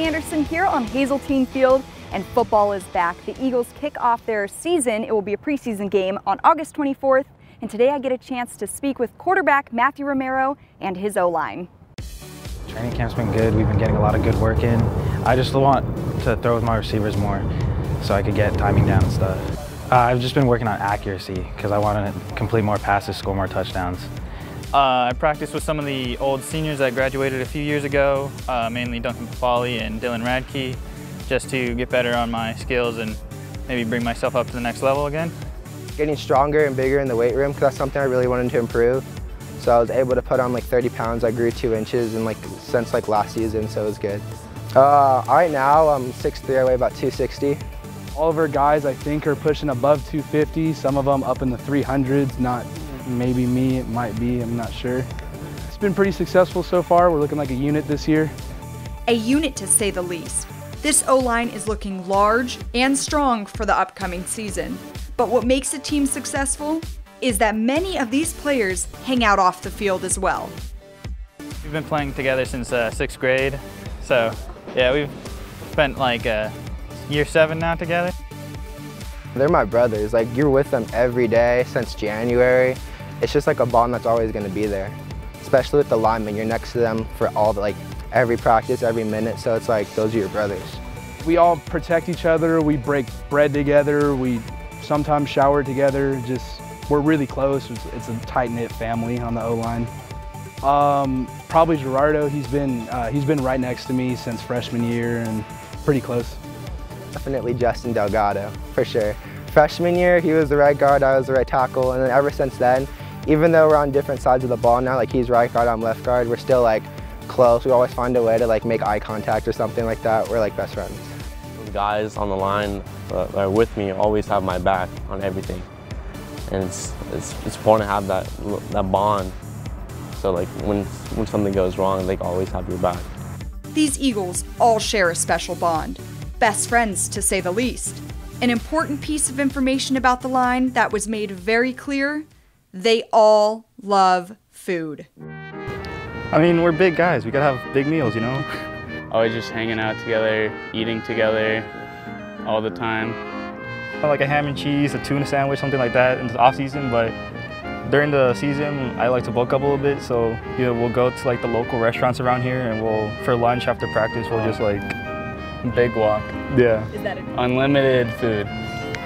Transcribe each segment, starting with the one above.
Anderson here on Hazeltine Field, and football is back. The Eagles kick off their season. It will be a preseason game on August 24th, and today I get a chance to speak with quarterback Matthew Romero and his O-line. Training camp's been good. We've been getting a lot of good work in. I just want to throw with my receivers more so I could get timing down and stuff. I've just been working on accuracy because I want to complete more passes, score more touchdowns. I practiced with some of the old seniors that graduated a few years ago, mainly Duncan Papali and Dylan Radke, just to get better on my skills and maybe bring myself up to the next level again. Getting stronger and bigger in the weight room, because that's something I really wanted to improve. So I was able to put on like 30 pounds. I grew 2 inches since last season, so it was good. Right now I'm 6'3", I weigh about 260. All of our guys, I think, are pushing above 250, some of them up in the 300s, not maybe me, it might be, I'm not sure. It's been pretty successful so far. We're looking like a unit this year. A unit, to say the least. This O-line is looking large and strong for the upcoming season. But what makes a team successful is that many of these players hang out off the field as well. We've been playing together since 6th grade, so yeah, we've spent like year 7 now together. They're my brothers. Like, you're with them every day since January. It's just like a bond that's always going to be there. Especially with the linemen, you're next to them for every practice, every minute, so it's like those are your brothers. We all protect each other, we break bread together, we sometimes shower together, we're really close. It's a tight-knit family on the O-line. Probably Gerardo, he's been right next to me since freshman year and pretty close. Definitely Justin Delgado, for sure. Freshman year, he was the right guard, I was the right tackle, and then ever since then, even though we're on different sides of the ball now, like he's right guard, I'm left guard, we're still close. We always find a way to make eye contact or something like that. We're best friends. The guys on the line that are with me always have my back on everything. And it's important to have that bond. So when something goes wrong, they always have your back. These Eagles all share a special bond. Best friends, to say the least. An important piece of information about the line that was made very clear: they all love food. I mean, we're big guys. We gotta have big meals, you know? Always just hanging out together, eating together all the time. Like a ham and cheese, a tuna sandwich, something like that in the off season, but during the season, I like to bulk up a little bit, so we'll go to the local restaurants around here, and for lunch after practice, we'll just big walk. Yeah. Is that unlimited food?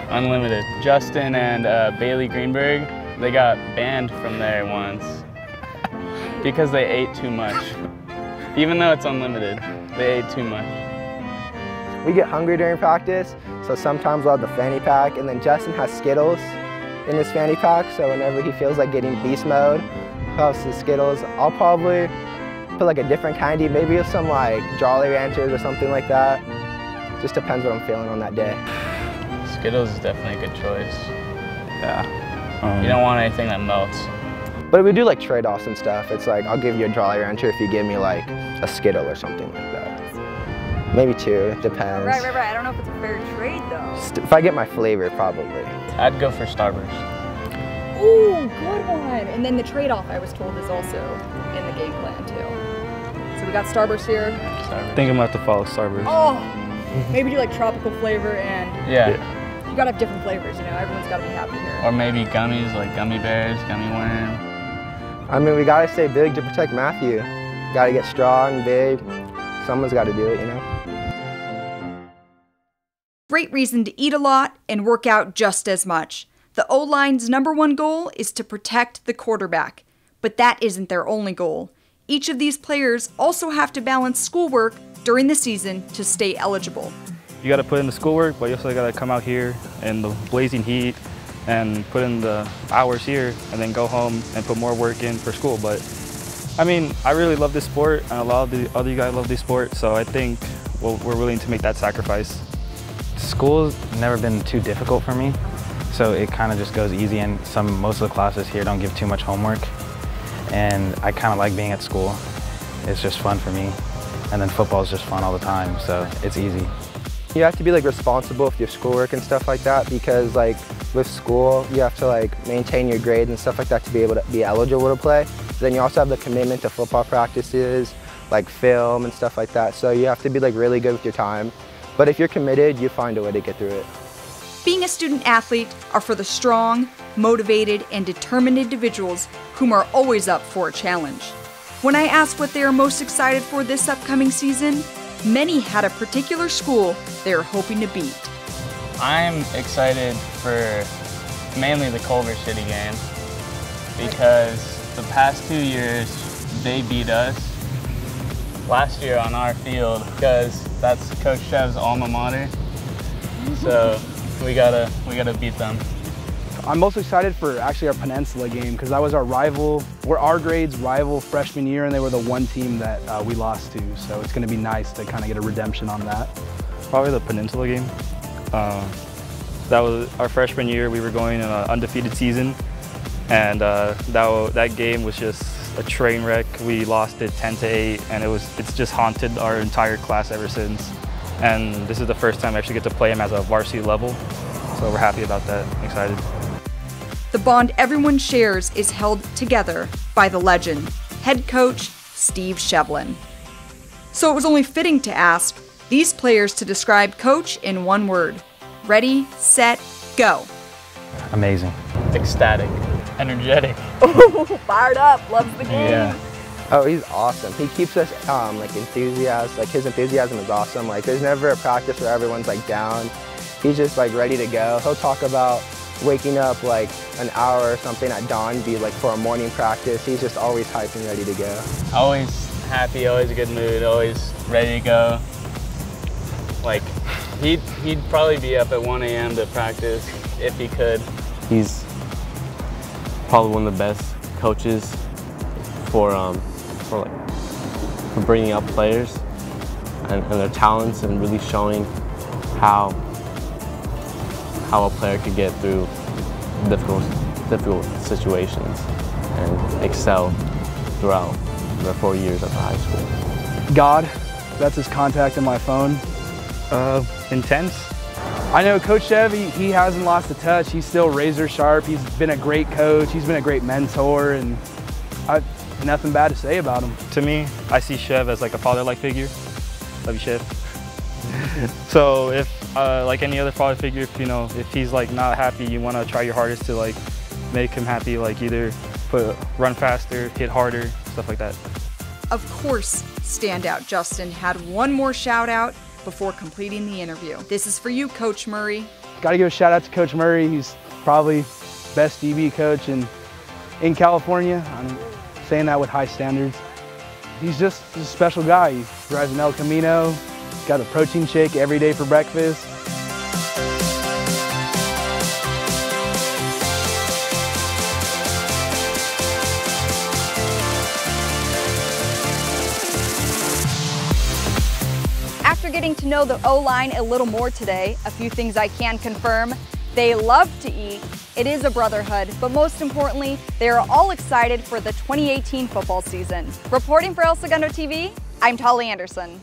Unlimited. Justin and Bailey Greenberg, they got banned from there once because they ate too much. Even though it's unlimited, they ate too much. We get hungry during practice, so sometimes we'll have the fanny pack, and then Justin has Skittles in his fanny pack, so whenever he feels like getting beast mode, he'll have some Skittles. I'll probably put a different candy, maybe some Jolly Ranchers or something like that. Just depends what I'm feeling on that day. Skittles is definitely a good choice. Yeah. You don't want anything that melts. But we do trade-offs and stuff. It's I'll give you a Jolly Rancher if you give me a Skittle or something like that. Maybe 2, it depends. Right. I don't know if it's a fair trade though. If I get my flavor, probably. I'd go for Starburst. Ooh, good one. And then the trade-off, I was told, is also in the game plan too. So we got Starburst here. I think I'm gonna have to follow Starburst. Oh, maybe do tropical flavor and Yeah. You gotta have different flavors, everyone's gotta be happy here. Or maybe gummies, like gummy bears, gummy worm. I mean, we gotta stay big to protect Matthew. Gotta get strong, big. Someone's gotta do it, Great reason to eat a lot and work out just as much. The O-line's #1 goal is to protect the quarterback, but that isn't their only goal. Each of these players also have to balance schoolwork during the season to stay eligible. You gotta put in the schoolwork, but you also gotta come out here in the blazing heat and put in the hours here and then go home and put more work in for school. But I mean, I really love this sport, and a lot of the other guys love this sport, so I think we're willing to make that sacrifice. School's never been too difficult for me, so it kind of just goes easy, and most of the classes here don't give too much homework, and I kind of like being at school. It's just fun for me, and then football is just fun all the time, so it's easy. You have to be responsible with your schoolwork and stuff like that, because with school you have to maintain your grades and stuff like that to be able to be eligible to play. Then you also have the commitment to football practices, like film and stuff like that. So you have to be like really good with your time. But if you're committed, you find a way to get through it. Being a student athlete are for the strong, motivated, and determined individuals whom are always up for a challenge. When I asked what they are most excited for this upcoming season, many had a particular school they are hoping to beat. I'm excited for mainly the Culver City game because the past 2 years they beat us. Last year on our field because that's Coach Shev's alma mater. So we gotta beat them. I'm most excited for actually our Peninsula game because that was our rival. We're our grade's rival freshman year, and they were the one team that we lost to. So it's going to be nice to kind of get a redemption on that. Probably the Peninsula game. That was our freshman year. We were going in an undefeated season, and that game was just a train wreck. We lost it 10-8, and it's just haunted our entire class ever since. And this is the first time I actually get to play him at a varsity level, so we're happy about that. Excited. The bond everyone shares is held together by the legend, head coach Steve Shevlin. So it was only fitting to ask these players to describe Coach in one word. Ready, set, go. Amazing. Ecstatic, energetic. Fired up, loves the game. Yeah. Oh, he's awesome. He keeps us like enthusiastic. Like his enthusiasm is awesome. Like there's never a practice where everyone's like down. He's just like ready to go. He'll talk about waking up like an hour or something at dawn, be like for a morning practice. He's just always hyped and ready to go. Always happy, always a good mood, always ready to go. Like he'd probably be up at 1 a.m. to practice if he could. He's probably one of the best coaches for bringing up players and their talents and really showing how a player could get through difficult situations and excel throughout their 4 years at the high school. God, that's his contact in my phone. Intense. I know Coach Chev, he hasn't lost a touch. He's still razor sharp. He's been a great coach. He's been a great mentor, and I've nothing bad to say about him. To me, I see Chev as like a father-like figure. Love you, Chev. So if, like any other father figure, if he's like not happy, you want to try your hardest to like make him happy, like either run faster, hit harder, stuff like that. Of course, standout Justin had one more shout out before completing the interview. This is for you, Coach Murray. Got to give a shout out to Coach Murray. He's probably best DB coach in California. I'm saying that with high standards. He's just a special guy. He drives an El Camino, got a protein shake every day for breakfast. After getting to know the O-line a little more today, a few things I can confirm. They love to eat, it is a brotherhood, but most importantly, they are all excited for the 2018 football season. Reporting for El Segundo TV, I'm Tolly Anderson.